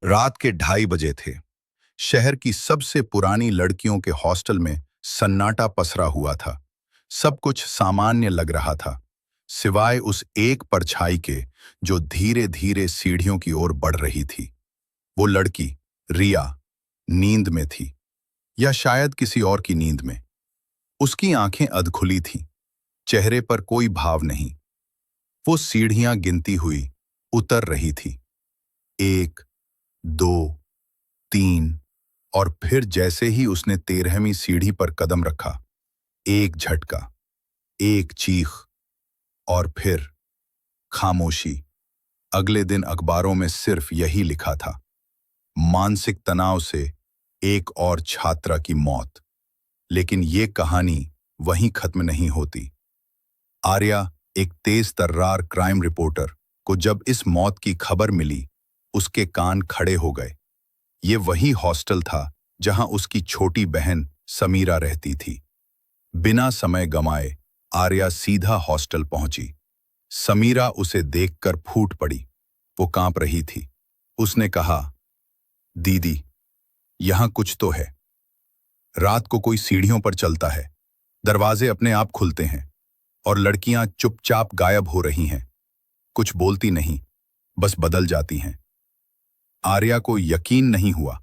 रात के 2:30 थे। शहर की सबसे पुरानी लड़कियों के हॉस्टल में सन्नाटा पसरा हुआ था। सब कुछ सामान्य लग रहा था, सिवाय उस एक परछाई के जो धीरे धीरे सीढ़ियों की ओर बढ़ रही थी। वो लड़की, रिया, नींद में थी, या शायद किसी और की नींद में। उसकी आंखें अधखुली थीं, चेहरे पर कोई भाव नहीं। वो सीढ़ियां गिनती हुई उतर रही थी। 1, 2, 3, और फिर जैसे ही उसने 13वीं सीढ़ी पर कदम रखा, एक झटका, एक चीख, और फिर खामोशी। अगले दिन अखबारों में सिर्फ यही लिखा था, मानसिक तनाव से एक और छात्रा की मौत। लेकिन ये कहानी वहीं खत्म नहीं होती। आर्या, एक तेज तर्रार क्राइम रिपोर्टर, को जब इस मौत की खबर मिली, उसके कान खड़े हो गए। ये वही हॉस्टल था जहां उसकी छोटी बहन समीरा रहती थी। बिना समय गंवाए आर्या सीधा हॉस्टल पहुंची। समीरा उसे देखकर फूट पड़ी। वो कांप रही थी। उसने कहा, दीदी, यहां कुछ तो है। रात को कोई सीढ़ियों पर चलता है, दरवाजे अपने आप खुलते हैं, और लड़कियां चुपचाप गायब हो रही हैं। कुछ बोलती नहीं, बस बदल जाती हैं। आर्या को यकीन नहीं हुआ,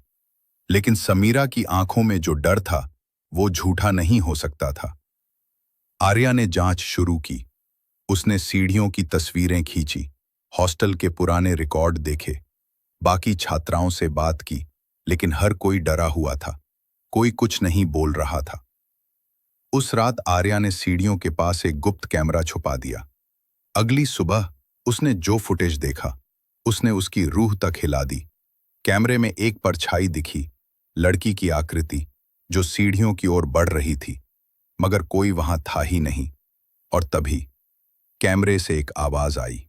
लेकिन समीरा की आंखों में जो डर था, वो झूठा नहीं हो सकता था। आर्या ने जांच शुरू की। उसने सीढ़ियों की तस्वीरें खींची, हॉस्टल के पुराने रिकॉर्ड देखे, बाकी छात्राओं से बात की, लेकिन हर कोई डरा हुआ था। कोई कुछ नहीं बोल रहा था। उस रात आर्या ने सीढ़ियों के पास एक गुप्त कैमरा छुपा दिया। अगली सुबह उसने जो फुटेज देखा, उसने उसकी रूह तक हिला दी। कैमरे में एक परछाई दिखी, लड़की की आकृति, जो सीढ़ियों की ओर बढ़ रही थी, मगर कोई वहां था ही नहीं। और तभी कैमरे से एक आवाज आई,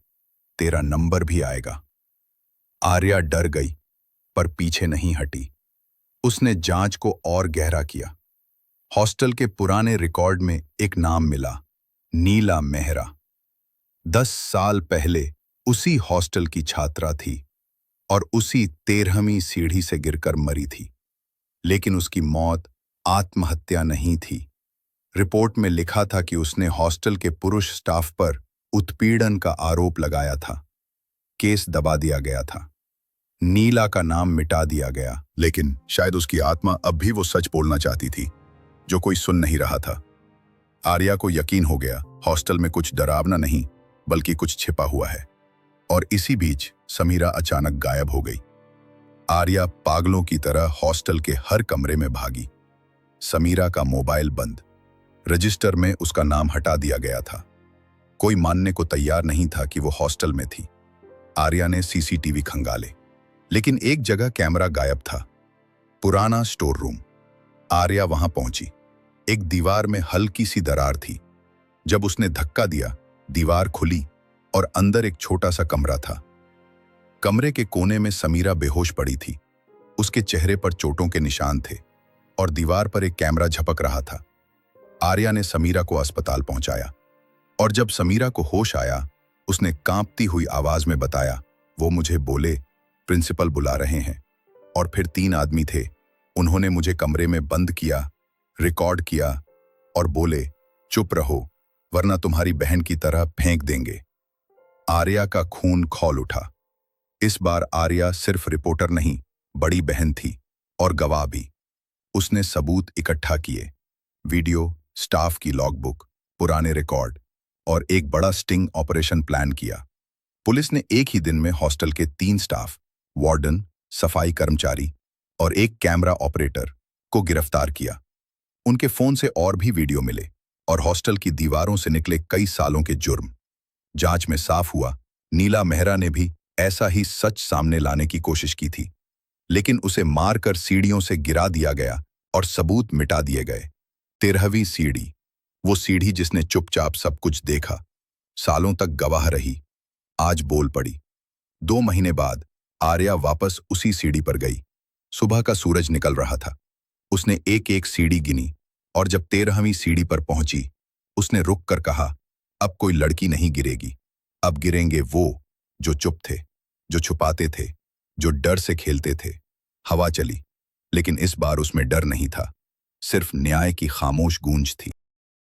तेरा नंबर भी आएगा। आर्या डर गई, पर पीछे नहीं हटी। उसने जांच को और गहरा किया। हॉस्टल के पुराने रिकॉर्ड में एक नाम मिला, नीला मेहरा। 10 साल पहले उसी हॉस्टल की छात्रा थी, और उसी 13वीं सीढ़ी से गिरकर मरी थी। लेकिन उसकी मौत आत्महत्या नहीं थी। रिपोर्ट में लिखा था कि उसने हॉस्टल के पुरुष स्टाफ पर उत्पीड़न का आरोप लगाया था। केस दबा दिया गया था, नीला का नाम मिटा दिया गया। लेकिन शायद उसकी आत्मा अब भी वो सच बोलना चाहती थी, जो कोई सुन नहीं रहा था। आर्या को यकीन हो गया, हॉस्टल में कुछ डरावना नहीं, बल्कि कुछ छिपा हुआ है। और इसी बीच समीरा अचानक गायब हो गई। आर्या पागलों की तरह हॉस्टल के हर कमरे में भागी। समीरा का मोबाइल बंद, रजिस्टर में उसका नाम हटा दिया गया था। कोई मानने को तैयार नहीं था कि वो हॉस्टल में थी। आर्या ने सीसीटीवी खंगाले, लेकिन एक जगह कैमरा गायब था, पुराना स्टोर रूम। आर्या वहां पहुंची। एक दीवार में हल्की सी दरार थी। जब उसने धक्का दिया, दीवार खुली और अंदर एक छोटा सा कमरा था। कमरे के कोने में समीरा बेहोश पड़ी थी। उसके चेहरे पर चोटों के निशान थे, और दीवार पर एक कैमरा झपक रहा था। आर्या ने समीरा को अस्पताल पहुंचाया, और जब समीरा को होश आया, उसने कांपती हुई आवाज में बताया, वो मुझे बोले, प्रिंसिपल बुला रहे हैं। और फिर 3 आदमी थे। उन्होंने मुझे कमरे में बंद किया, रिकॉर्ड किया, और बोले, चुप रहो, वरना तुम्हारी बहन की तरह फेंक देंगे। आर्या का खून खौल उठा। इस बार आर्या सिर्फ रिपोर्टर नहीं, बड़ी बहन थी, और गवाह भी। उसने सबूत इकट्ठा किए, वीडियो, स्टाफ की लॉगबुक, पुराने रिकॉर्ड, और एक बड़ा स्टिंग ऑपरेशन प्लान किया। पुलिस ने एक ही दिन में हॉस्टल के 3 स्टाफ, वार्डन, सफाई कर्मचारी और एक कैमरा ऑपरेटर को गिरफ्तार किया। उनके फोन से और भी वीडियो मिले, और हॉस्टल की दीवारों से निकले कई सालों के जुर्म। जांच में साफ हुआ, नीला मेहरा ने भी ऐसा ही सच सामने लाने की कोशिश की थी, लेकिन उसे मारकर सीढ़ियों से गिरा दिया गया और सबूत मिटा दिए गए। 13वीं सीढ़ी, वो सीढ़ी जिसने चुपचाप सब कुछ देखा, सालों तक गवाह रही, आज बोल पड़ी। 2 महीने बाद आर्या वापस उसी सीढ़ी पर गई। सुबह का सूरज निकल रहा था। उसने एक एक सीढ़ी गिनी, और जब 13वीं सीढ़ी पर पहुंची, उसने रुक कर कहा, अब कोई लड़की नहीं गिरेगी, अब गिरेंगे वो जो चुप थे, जो छुपाते थे, जो डर से खेलते थे। हवा चली, लेकिन इस बार उसमें डर नहीं था, सिर्फ न्याय की खामोश गूंज थी।